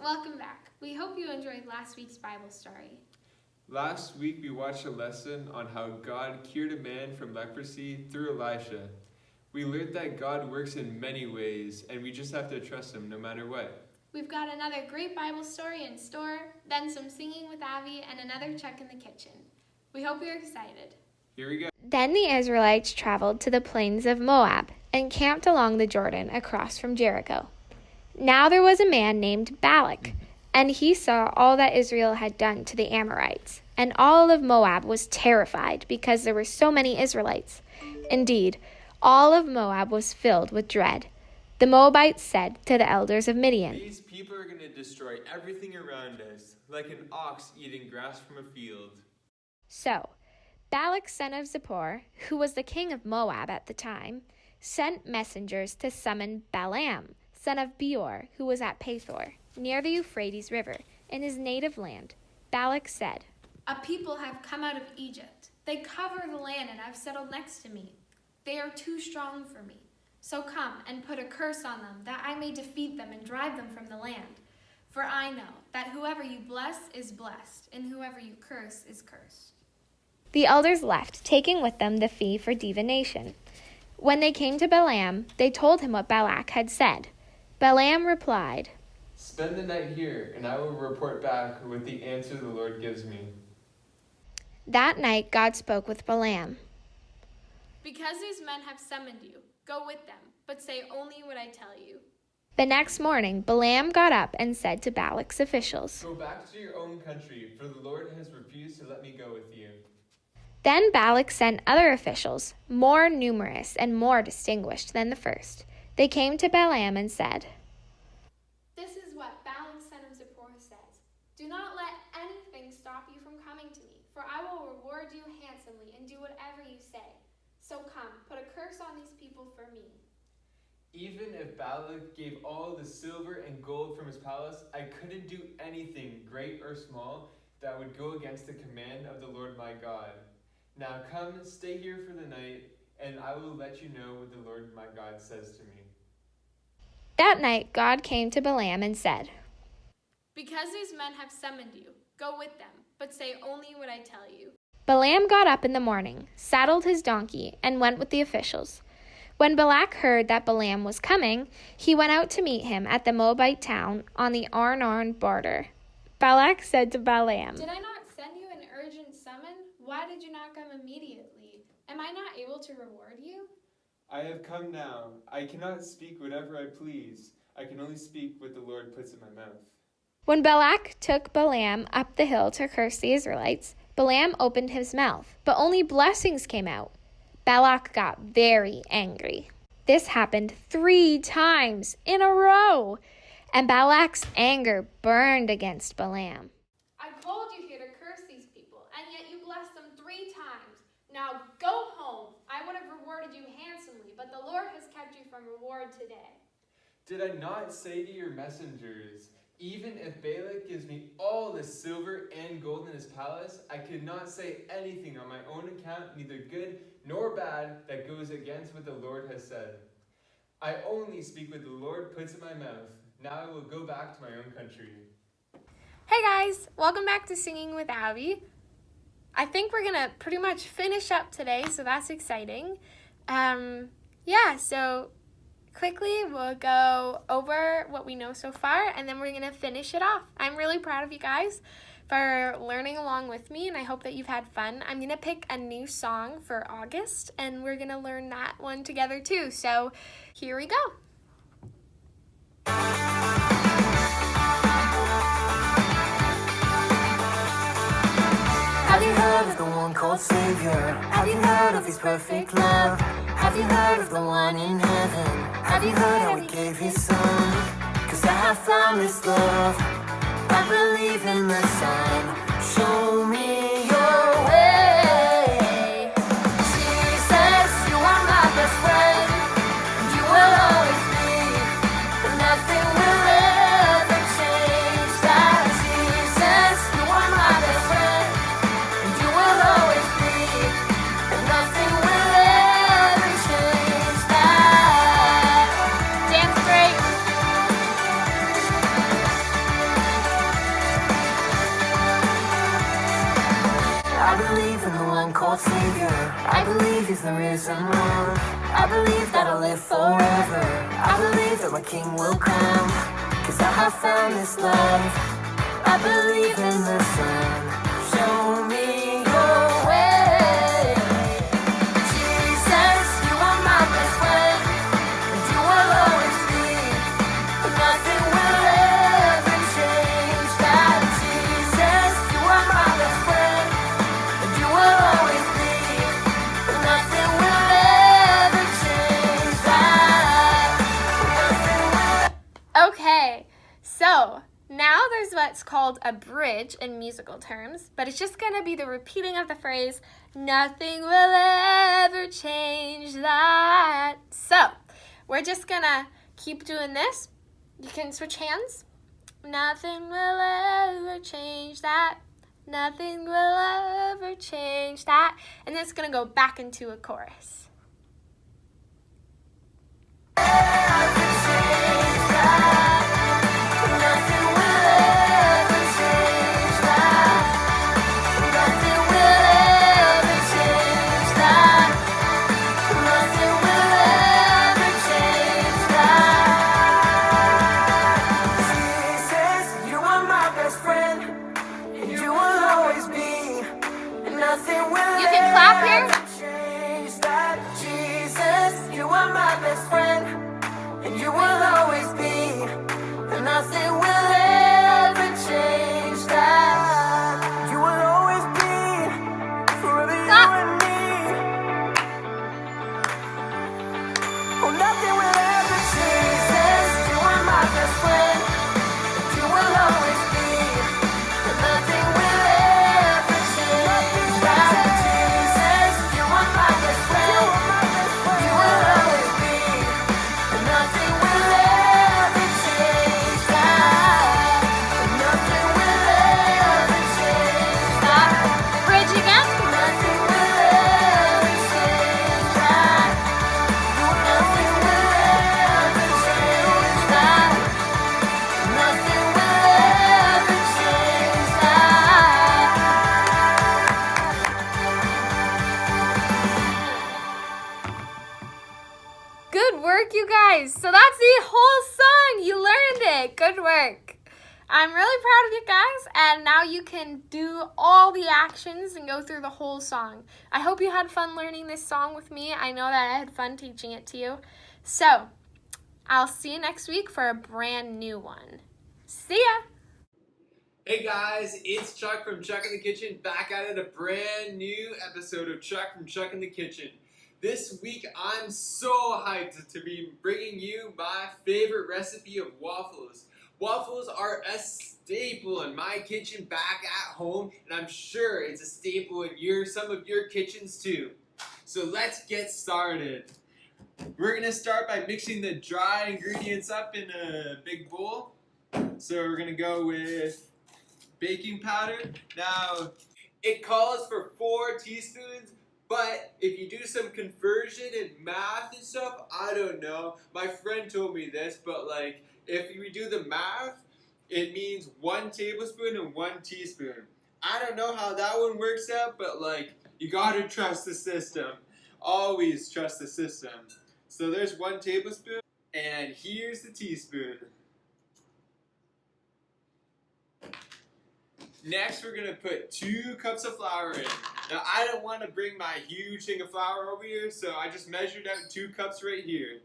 welcome back. We hope you enjoyed last week's Bible story. Last week we watched a lesson on how God cured a man from leprosy through Elisha. We learned that God works in many ways, and we just have to trust Him no matter what. We've got another great Bible story in store, then some singing with Abby, and another check in the kitchen. We hope you're excited. Here we go. Then the Israelites traveled to the plains of Moab and camped along the Jordan across from Jericho. Now there was a man named Balak, and he saw all that Israel had done to the Amorites, and all of Moab was terrified because there were so many Israelites. Indeed, all of Moab was filled with dread. The Moabites said to the elders of Midian, "These people are going to destroy everything around us, like an ox eating grass from a field." So Balak, son of Zippor, who was the king of Moab at the time, sent messengers to summon Balaam, son of Beor, who was at Pethor, near the Euphrates River, in his native land. Balak said, "A people have come out of Egypt. They cover the land and have settled next to me. They are too strong for me. So come and put a curse on them, that I may defeat them and drive them from the land. For I know that whoever you bless is blessed, and whoever you curse is cursed." The elders left, taking with them the fee for divination. When they came to Balaam, they told him what Balak had said. Balaam replied, "Spend the night here, and I will report back with the answer the Lord gives me." That night God spoke with Balaam. "Because these men have summoned you, go with them, but say only what I tell you." The next morning Balaam got up and said to Balak's officials, "Go back to your own country, for the Lord has refused to let me go with you." Then Balak sent other officials, more numerous and more distinguished than the first. They came to Balaam and said, "This is what Balak, son of Zippor, says. Do not let anything stop you from coming to me, for I will reward you handsomely and do whatever you say. So come, put a curse on these people for me." Even if Balak gave all the silver and gold from his palace, I couldn't do anything, great or small, that would go against the command of the Lord my God. Now come, stay here for the night, and I will let you know what the Lord my God says to me." That night God came to Balaam and said, "Because these men have summoned you, go with them, but say only what I tell you." Balaam got up in the morning, saddled his donkey, and went with the officials. When Balak heard that Balaam was coming, he went out to meet him at the Moabite town on the Arnon border. Balak said to Balaam, "Did I not send you an urgent summon? Why did you not come immediately? Am I not able to reward you?" "I have come now. I cannot speak whatever I please. I can only speak what the Lord puts in my mouth." When Balak took Balaam up the hill to curse the Israelites, Balaam opened his mouth, but only blessings came out. Balak got very angry. This happened 3 times in a row, and Balak's anger burned against Balaam. "I called you here to curse these people, and yet you blessed them 3 times. Now go home. I would have rewarded you handsomely, but the Lord has kept you from reward today." "Did I not say to your messengers, even if Balak gives me all the silver and gold in his palace, I could not say anything on my own account, neither good nor bad, that goes against what the Lord has said? I only speak what the Lord puts in my mouth. Now I will go back to my own country." Hey guys, welcome back to Singing with Abby. I think we're gonna pretty much finish up today, so that's exciting. So quickly we'll go over what we know so far, and then we're gonna finish it off. I'm really proud of you guys for learning along with me, and I hope that you've had fun. I'm gonna pick a new song for August, and we're gonna learn that one together too. So here we go. Have you heard of the one called Savior? Have you heard of His perfect love? Have you heard of the one in heaven? Have you heard how He gave His Son? 'Cause I have found this love. I believe in the sign. Show me your way. Jesus, you are my best friend, and you will always be. Nothing will ever change that. Jesus, you are my best friend, and you will always be. Nothing will ever change that. Dance break. cold savior. I believe he's the risen one. I believe that I'll live forever. I believe that my king will come. 'Cause I have found this love. I believe in the sun. Show me your way. Jesus, you are my best friend. And you will always be. Nothing will ever change that. Jesus, you are my best friend. And you will always be. Nothing will ever change that. Nothing will. Okay, so now there's what's called a bridge in musical terms, but it's just gonna be the repeating of the phrase, nothing will ever change that. So, we're just gonna keep doing this. You can switch hands. Nothing will ever change that. Nothing will ever change that. And then it's gonna go back into a chorus. You can clap here. Jesus, you are my best friend, and you will always be. And nothing will ever change that. You will always be forever, you and me. Oh, nothing will ever change. Jesus, you are my best friend, and you will always be. And nothing will ever change that. Jesus, you are my best friend, you will always be. And nothing will ever change that. And nothing will ever change that. Bridge again. Nothing will ever change that. Nothing will ever change that. Nothing will ever change that. Good work, you guys. So that's the whole song. You learned it. Good work. I'm really proud of you guys, and now you can do all the actions and go through the whole song. I hope you had fun learning this song with me. I know that I had fun teaching it to you. So, I'll see you next week for a brand new one. See ya! Hey guys, it's Chuck from Chuck in the Kitchen, back at it, a brand new episode of Chuck from Chuck in the Kitchen. This week I'm so hyped to be bringing you my favorite recipe of waffles. Waffles are a staple in my kitchen back at home, and I'm sure it's a staple in some of your kitchens too. So let's get started. We're gonna start by mixing the dry ingredients up in a big bowl. So we're gonna go with baking powder. Now, it calls for 4 teaspoons, but if you do some conversion and math and stuff, I don't know. My friend told me this, but like, if we do the math, it means 1 tablespoon and 1 teaspoon. I don't know how that one works out, but like, you gotta trust the system. Always trust the system. So there's 1 tablespoon, and here's the teaspoon. Next, we're gonna put 2 cups of flour in. Now, I don't want to bring my huge thing of flour over here, so I just measured out 2 cups right here.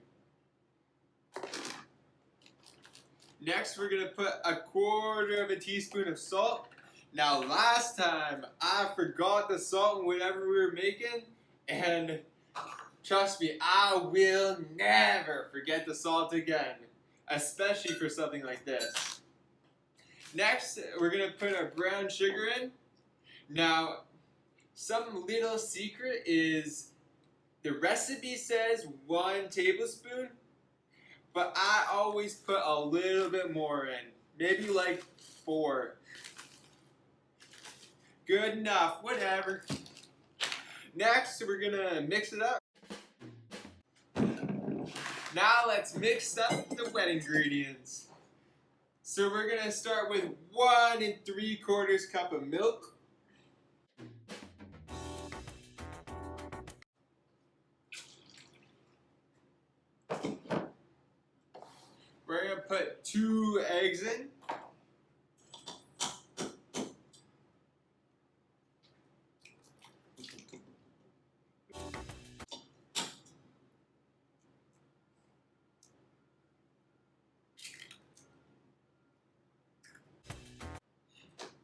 Next, we're gonna put 1/4 teaspoon of salt. Now, last time, I forgot the salt in whatever we were making, and trust me, I will never forget the salt again, especially for something like this. Next, we're gonna put our brown sugar in. Now, some little secret is the recipe says 1 tablespoon, but I always put a little bit more in, maybe like 4. Good enough, whatever. Next, we're gonna mix it up. Now let's mix up the wet ingredients. So we're gonna start with 1 3/4 cup of milk. eggs in.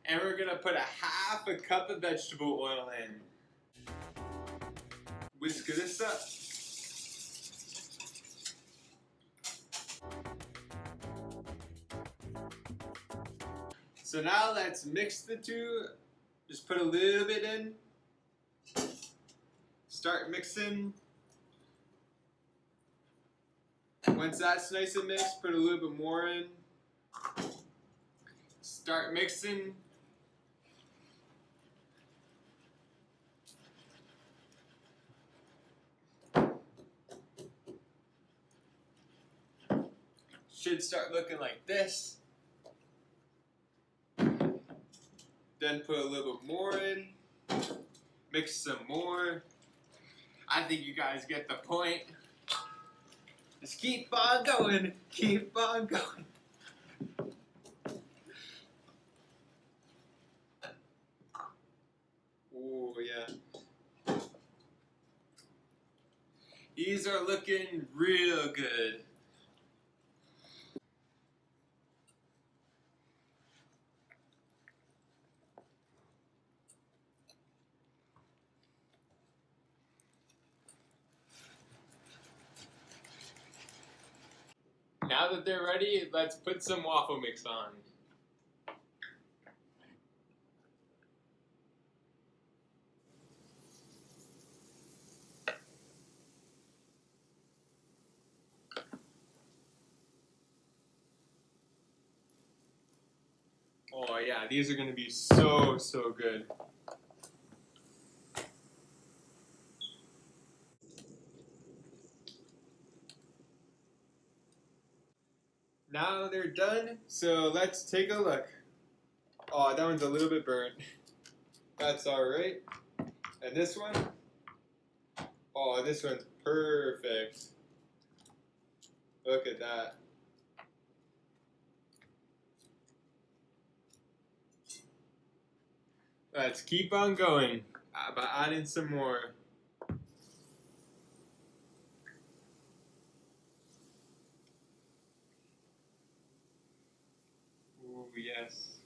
And we're gonna put a half a cup of vegetable oil in. Whisk this up. So now let's mix the two. Just put a little bit in. Start mixing. Once that's nice and mixed, put a little bit more in. Start mixing. Should start looking like this. Then put a little bit more in. Mix some more. I think you guys get the point. Just keep on going. Keep on going. Oh, yeah. These are looking real good. Now that they're ready, let's put some waffle mix on. Oh yeah, these are gonna be so good. Now they're done, so let's take a look. Oh, that one's a little bit burnt. That's alright. And this one? Oh, this one's perfect. Look at that. Let's keep on going by adding some more. Oh, yes.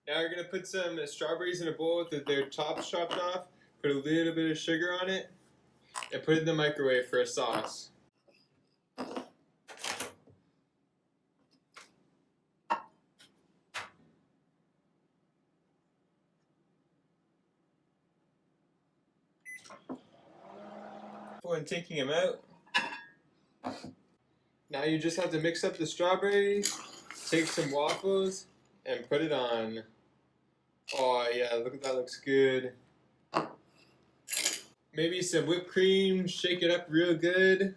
Now we're going to put some strawberries in a bowl with their tops chopped off, put a little bit of sugar on it, and put it in the microwave for a sauce. When taking them out, now you just have to mix up the strawberries, take some waffles, and put it on. Oh yeah, look at that, looks good. Maybe some whipped cream, shake it up real good.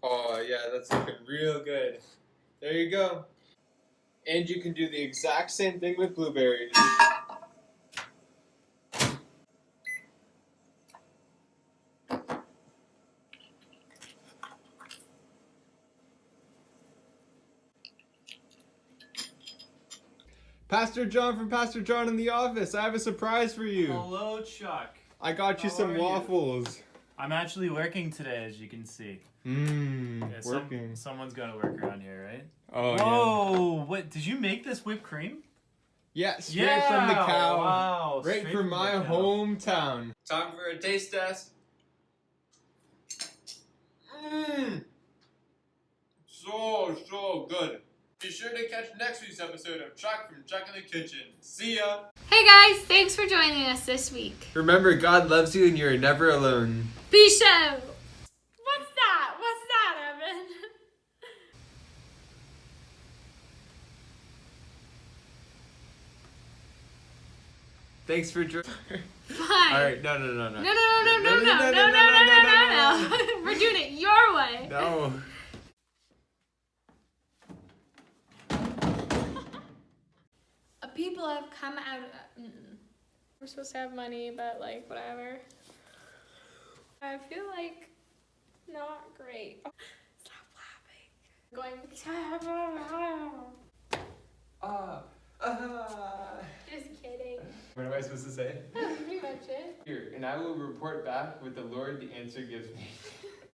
Oh yeah, that's looking real good. There you go. And you can do the exact same thing with blueberries. Pastor John from Pastor John in the Office, I have a surprise for you. Hello, Chuck. I got you some waffles. I'm actually working today, as you can see. Working. Someone's got to work around here, right? Oh, Whoa! Yeah. What? Did you make this whipped cream? Yeah, straight from the cow. Wow! Right from my hometown. Time for a taste test. So good. Be sure to catch next week's episode of Chuck from Chuck in the Kitchen. See ya! Hey guys, thanks for joining us this week. Remember, God loves you and you're never alone. Be sure. What's that? What's that, Evan? Thanks for joining. Fine. Alright, no. No. We're doing it your way. No. people have come out of... We're supposed to have money, but like whatever. I feel like not great. Stop laughing. Just kidding. What am I supposed to say? That's pretty much it. Here, and I will report back what the Lord the answer gives me.